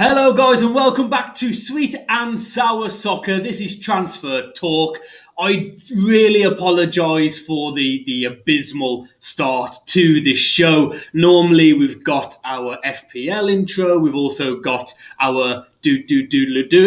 Hello, guys, and welcome back to Sweet and Sour Soccer. This is Transfer Talk. I really apologise for the abysmal start to this show. Normally, we've got our FPL intro. We've also got our do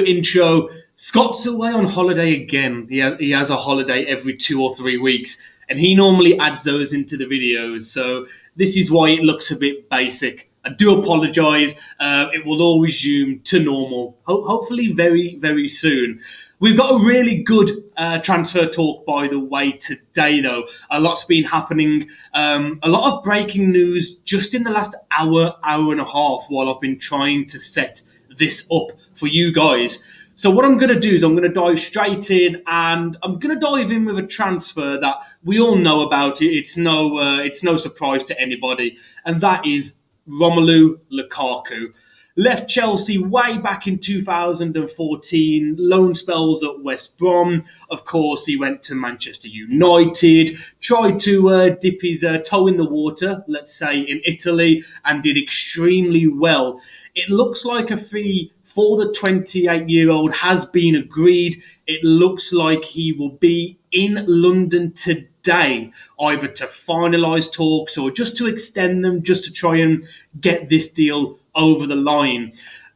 intro. Scott's away on holiday again. He has a holiday every 2 or 3 weeks, and he normally adds those into the videos. So this is why it looks a bit basic. I do apologise. It will all resume to normal, hopefully very, very soon. We've got a really good transfer talk, by the way, today, though. A lot's been happening. A lot of breaking news just in the last hour and a half while I've been trying to set this up for you guys. So what I'm going to do is I'm going to dive straight in, and I'm going to dive in with a transfer that we all know about. It's no surprise to anybody, and that is Romelu Lukaku. Left Chelsea way back in 2014, loan spells at West Brom. Of course, he went to Manchester United, tried to dip his toe in the water, let's say, in Italy, and did extremely well. It looks like a fee for the 28-year-old has been agreed. It looks like he will be in London today, either to finalise talks or just to extend them, just to try and get this deal over the line.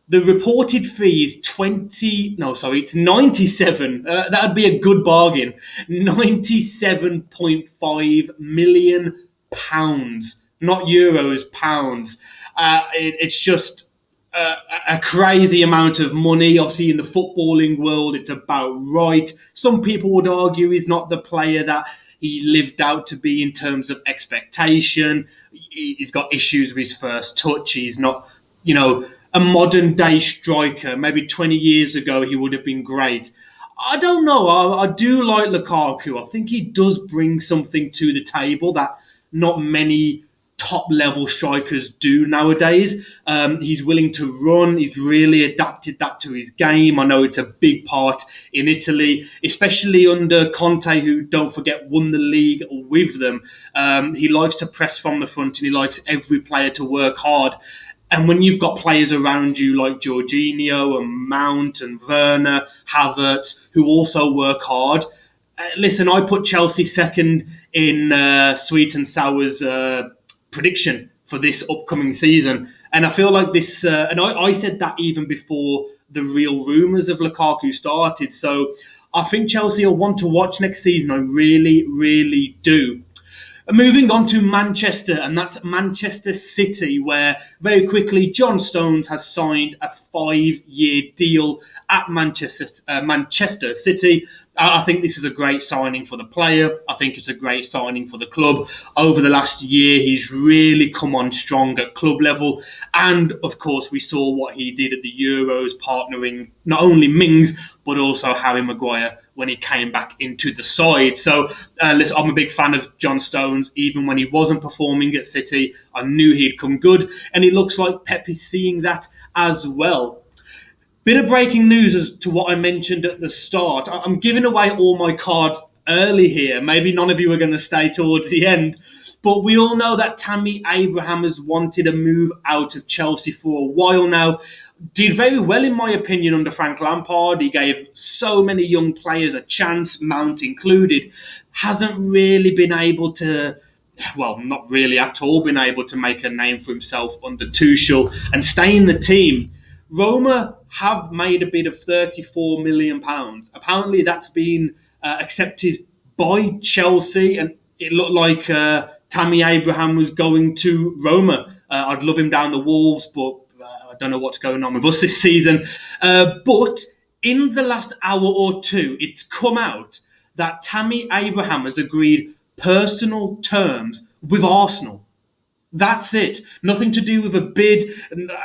The reported fee is it's 97. That'd be a good bargain. £97.5 million, not euros, pounds. It's just a crazy amount of money. Obviously, in the footballing world, it's about right. Some people would argue he's not the player that he lived out to be in terms of expectation. He's got issues with his first touch. He's not, a modern day striker. Maybe 20 years ago, he would have been great. I don't know. I do like Lukaku. I think he does bring something to the table that not many top level strikers do nowadays. He's willing to run. He's really adapted that to his game. I know it's a big part in Italy, especially under Conte, who, don't forget, won the league with them. He likes to press from the front, and he likes every player to work hard. And when you've got players around you like Jorginho and Mount and Werner, Havertz, who also work hard. Listen, I put Chelsea second in Sweet and Sour's prediction for this upcoming season. And I feel like this, and I said that even before the real rumours of Lukaku started. So I think Chelsea will want to watch next season. I really, really do. Moving on to Manchester, and that's Manchester City, where very quickly John Stones has signed a 5-year deal at Manchester City. I think this is a great signing for the player. I think it's a great signing for the club. Over the last year, he's really come on strong at club level. And, of course, we saw what he did at the Euros, partnering not only Mings, but also Harry Maguire when he came back into the side. So listen, I'm a big fan of John Stones. Even when he wasn't performing at City, I knew he'd come good. And it looks like Pep is seeing that as well. Bit of breaking news as to what I mentioned at the start. I'm giving away all my cards early here. Maybe none of you are going to stay towards the end. But we all know that Tammy Abraham has wanted a move out of Chelsea for a while now. Did very well, in my opinion, under Frank Lampard. He gave so many young players a chance, Mount included. Hasn't really been able to, well, not really at all been able to make a name for himself under Tuchel and stay in the team. Roma have made a bid of £34 million. Apparently that's been accepted by Chelsea, and it looked like Tammy Abraham was going to Roma. I'd love him down the Wolves, but I don't know what's going on with us this season. But in the last hour or two, it's come out that Tammy Abraham has agreed personal terms with Arsenal. That's it. Nothing to do with a bid,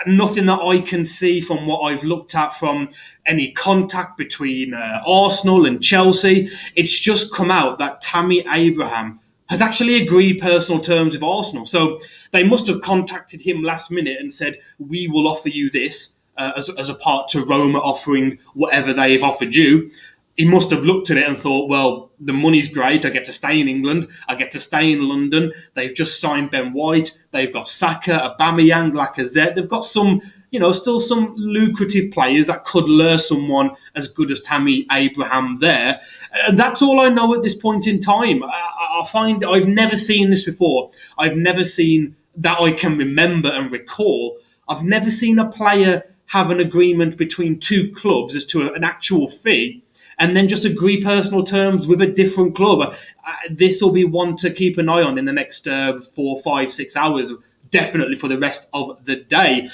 nothing that I can see from what I've looked at from any contact between Arsenal and Chelsea. It's just come out that Tammy Abraham has actually agreed personal terms with Arsenal. So they must have contacted him last minute and said, we will offer you this as a part to Roma offering whatever they've offered you. He must have looked at it and thought, well, the money's great. I get to stay in England. I get to stay in London. They've just signed Ben White. They've got Saka, Aubameyang, Lacazette. They've got some still some lucrative players that could lure someone as good as Tammy Abraham there. That's all I know at this point in time. I find I've never seen this before. I've never seen that I can remember and recall. I've never seen a player have an agreement between two clubs as to an actual fee and then just agree personal terms with a different club. This will be one to keep an eye on in the next 4, 5, 6 hours, definitely for the rest of the day.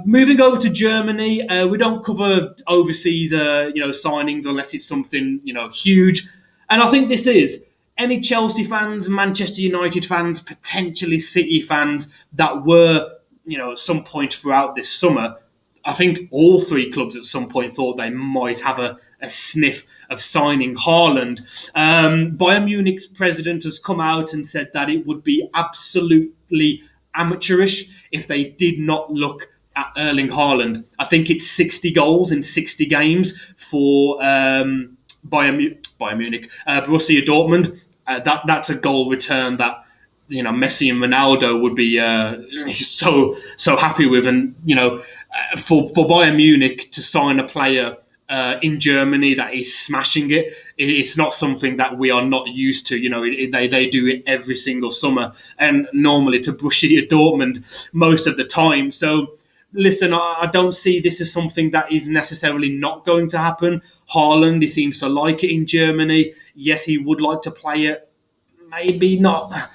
Moving over to Germany, we don't cover overseas, signings unless it's something, huge. And I think this is any Chelsea fans, Manchester United fans, potentially City fans that were, at some point throughout this summer. I think all three clubs at some point thought they might have a sniff of signing Haaland. Bayern Munich's president has come out and said that it would be absolutely amateurish if they did not look at Erling Haaland. I think it's 60 goals in 60 games for Bayern Munich, Borussia Dortmund. That's a goal return that Messi and Ronaldo would be so happy with, and for Bayern Munich to sign a player in Germany that is smashing it, it's not something that we are not used to. They do it every single summer, and normally to Borussia Dortmund most of the time. So listen, I don't see this as something that is necessarily not going to happen. Haaland, he seems to like it in Germany. Yes, he would like to play it. Maybe not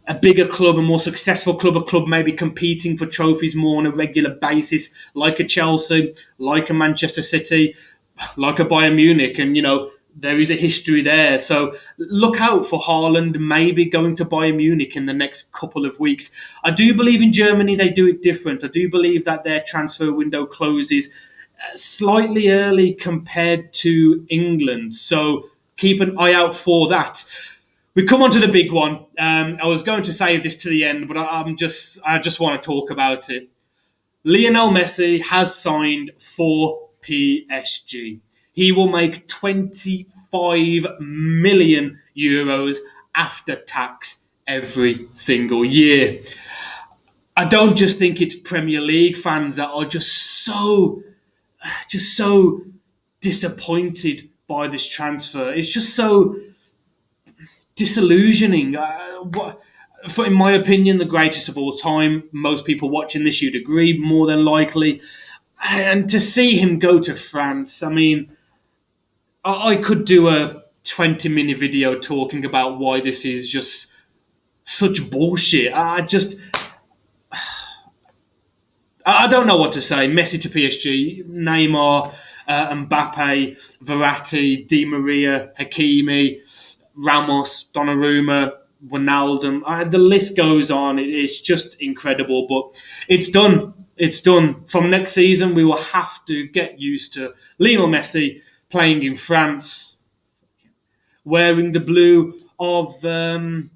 a bigger club, a more successful club, a club maybe competing for trophies more on a regular basis, like a Chelsea, like a Manchester City, like a Bayern Munich. And, there is a history there. So look out for Haaland maybe going to Bayern Munich in the next couple of weeks. I do believe in Germany they do it different. I do believe that their transfer window closes slightly early compared to England. So keep an eye out for that. We come on to the big one. I was going to save this to the end, but I just want to talk about it. Lionel Messi has signed for PSG. He will make 25 million euros after tax every single year. I don't just think it's Premier League fans that are just so disappointed by this transfer. It's just so disillusioning. In my opinion, the greatest of all time. Most people watching this, you'd agree, more than likely. And to see him go to France, I mean, I could do a 20-minute video talking about why this is just such bullshit. I don't know what to say. Messi to PSG, Neymar, Mbappe, Verratti, Di Maria, Hakimi, Ramos, Donnarumma, Wijnaldum. The list goes on. It's just incredible, but it's done. It's done. From next season, we will have to get used to Lionel Messi playing in France, wearing the blue of the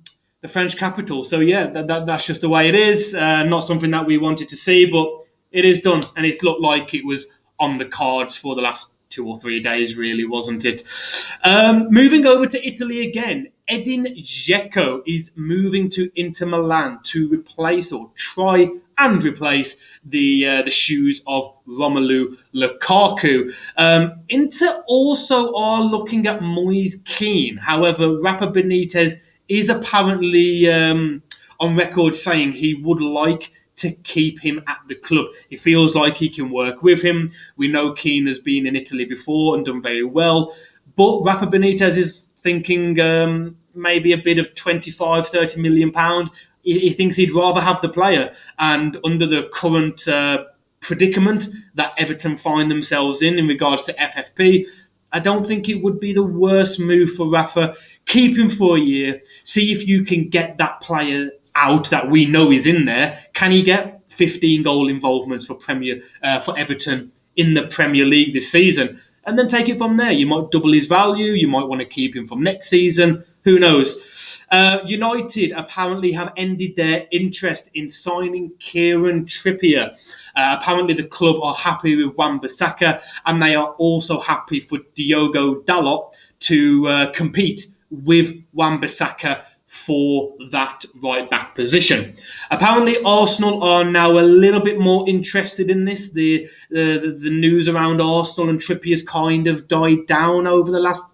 French capital. So yeah, that's just the way it is. Not something that we wanted to see, but it is done, and it's looked like it was on the cards for the last 2 or 3 days, really, wasn't it? Moving over to Italy again, Edin Dzeko is moving to Inter Milan to replace or try and replace the shoes of Romelu Lukaku. Inter also are looking at Moise Kean. However, Rafa Benitez is apparently on record saying he would like to keep him at the club. He feels like he can work with him. We know Keane has been in Italy before and done very well. But Rafa Benitez is thinking maybe a bid of 25, 30 million pounds. He thinks he'd rather have the player. And under the current predicament that Everton find themselves in regards to FFP, I don't think it would be the worst move for Rafa. Keep him for a year. See if you can get that player out that we know is in there. Can he get 15 goal involvements for Everton in the Premier League this season? And then take it from there. You might double his value. You might want to keep him from next season. Who knows? United apparently have ended their interest in signing Kieran Trippier. Apparently the club are happy with Wan-Bissaka, and they are also happy for Diogo Dalot to compete with Wan-Bissaka for that right back position. Apparently, Arsenal are now a little bit more interested in this. The news around Arsenal and Trippier's kind of died down over the last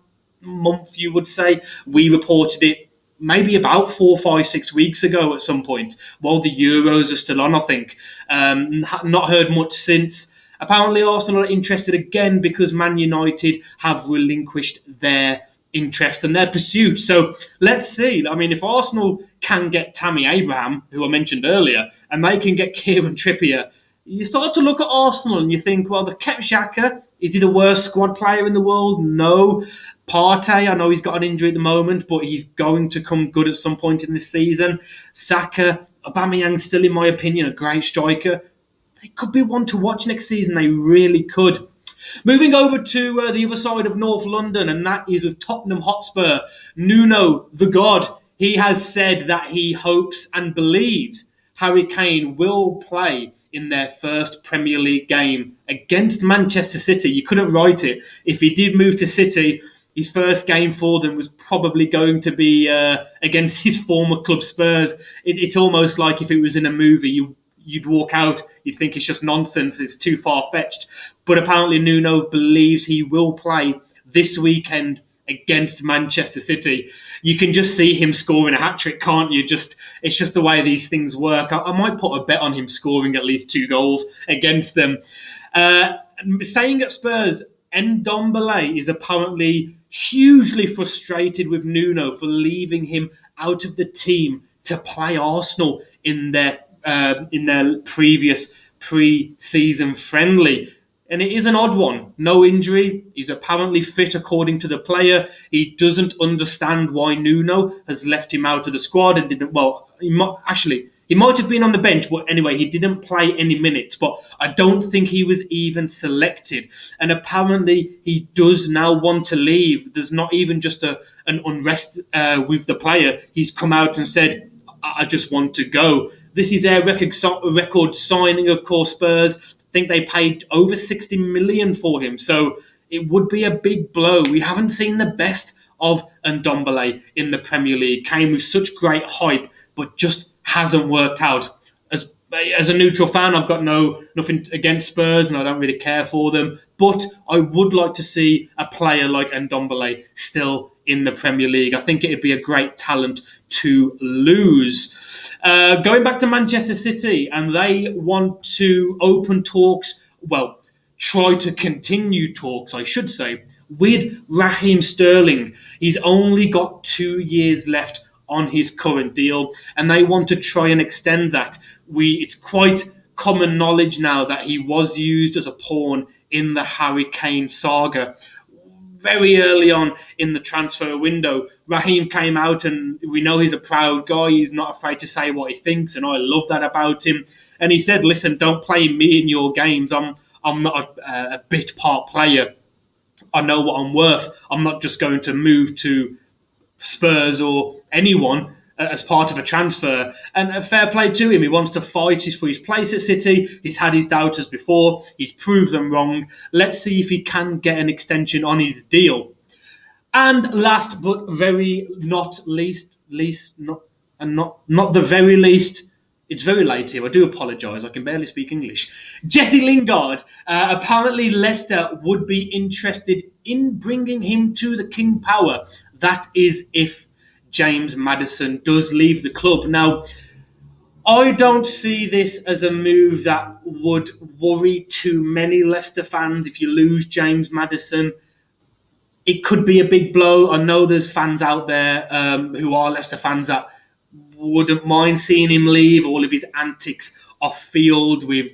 month, you would say. We reported it maybe about 4, 5, 6 weeks ago at some point, while the Euros are still on, I think. Not heard much since. Apparently, Arsenal are interested again because Man United have relinquished their interest and their pursuit. So let's see. I mean, if Arsenal can get Tammy Abraham, who I mentioned earlier, and they can get Kieran Trippier, you start to look at Arsenal and you think, well, they've kept Xhaka. Is he the worst squad player in the world? No. Partey, I know he's got an injury at the moment, but he's going to come good at some point in this season. Saka, Aubameyang, still, in my opinion, a great striker. They could be one to watch next season. They really could. Moving over to the other side of North London, and that is with Tottenham Hotspur. Nuno, the God, he has said that he hopes and believes Harry Kane will play in their first Premier League game against Manchester City. You couldn't write it. If he did move to City, his first game for them was probably going to be against his former club Spurs. It's almost like if it was in a movie, you'd walk out, you'd think it's just nonsense, it's too far-fetched. But apparently Nuno believes he will play this weekend against Manchester City. You can just see him scoring a hat-trick, can't you? It's just the way these things work. I might put a bet on him scoring at least 2 goals against them. Saying at Spurs, Ndombele is apparently hugely frustrated with Nuno for leaving him out of the team to play Arsenal in their previous pre-season friendly. And it is an odd one. No injury. He's apparently fit according to the player. He doesn't understand why Nuno has left him out of the squad and didn't. Well, he might have been on the bench, but anyway, he didn't play any minutes. But I don't think he was even selected. And apparently, he does now want to leave. There's not even just an unrest with the player. He's come out and said, I just want to go. This is their record signing, of course, Spurs. I think they paid over 60 million for him. So it would be a big blow. We haven't seen the best of Ndombele in the Premier League. Came with such great hype, but just hasn't worked out. As a neutral fan, I've got nothing against Spurs and I don't really care for them. But I would like to see a player like Ndombele still in the Premier League. I think it'd be a great talent to lose. Going back to Manchester City, and they want to open talks, well, try to continue talks, I should say, with Raheem Sterling. He's only got 2 years left on his current deal, and they want to try and extend that. It's quite common knowledge now that he was used as a pawn in the Harry Kane saga. Very early on in the transfer window, Raheem came out, and we know he's a proud guy. He's not afraid to say what he thinks, and I love that about him. And he said, listen, don't play me in your games. I'm not a bit part player. I know what I'm worth. I'm not just going to move to Spurs or anyone as part of a transfer. And fair play to him. He wants to fight for his place at City. He's had his doubters before. He's proved them wrong. Let's see if he can get an extension on his deal. And last but very not least, not the very least, it's very late here. I do apologise. I can barely speak English. Jesse Lingard. Apparently Leicester would be interested in bringing him to the King Power. That is if James Maddison does leave the club. Now, I don't see this as a move that would worry too many Leicester fans. If you lose James Maddison, it could be a big blow. I know there's fans out there who are Leicester fans that wouldn't mind seeing him leave. All of his antics off field with,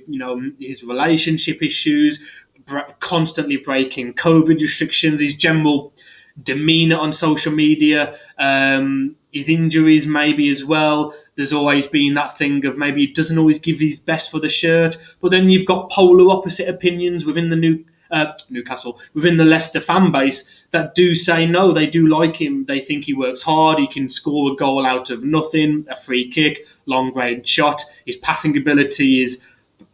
his relationship issues, constantly breaking COVID restrictions, his general demeanour on social media, his injuries maybe as well. There's always been that thing of maybe he doesn't always give his best for the shirt. But then you've got polar opposite opinions within the within the Leicester fan base that do say no, they do like him. They think he works hard. He can score a goal out of nothing, a free kick, long range shot. His passing ability is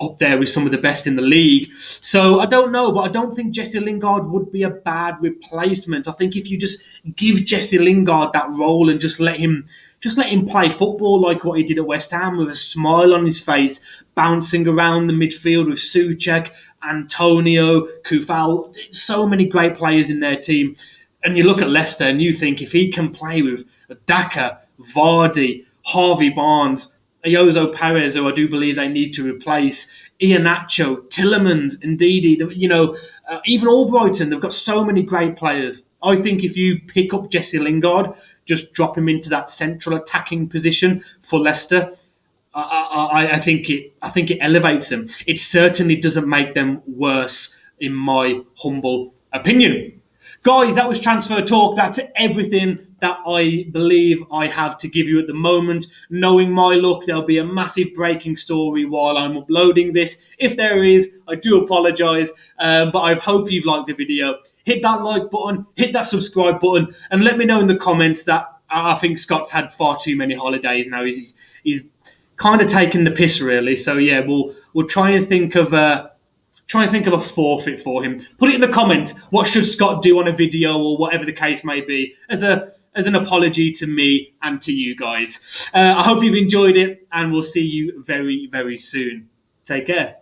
up there with some of the best in the league. So I don't know, but I don't think Jesse Lingard would be a bad replacement. I think if you just give Jesse Lingard that role and just let him Just let him play football like what he did at West Ham, with a smile on his face, bouncing around the midfield with Souček, Antonio, Kufal, so many great players in their team. And you look at Leicester and you think, if he can play with Daka, Vardy, Harvey Barnes, Ayozo Perez, who I do believe they need to replace, Iheanacho, Tillemans, Ndidi, even Albrighton, they've got so many great players. I think if you pick up Jesse Lingard, just drop him into that central attacking position for Leicester, I think it elevates them. It certainly doesn't make them worse, in my humble opinion. Guys, that was Transfer Talk. That's everything that I believe I have to give you at the moment. Knowing my luck, there'll be a massive breaking story while I'm uploading this. If there is, I do apologise, but I hope you've liked the video. Hit that like button, hit that subscribe button, and let me know in the comments that I think Scott's had far too many holidays now. He's kind of taken the piss, really. So yeah, we'll try and think of a forfeit for him. Put it in the comments. What should Scott do on a video, or whatever the case may be, as an apology to me and to you guys. I hope you've enjoyed it, and we'll see you very, very soon. Take care.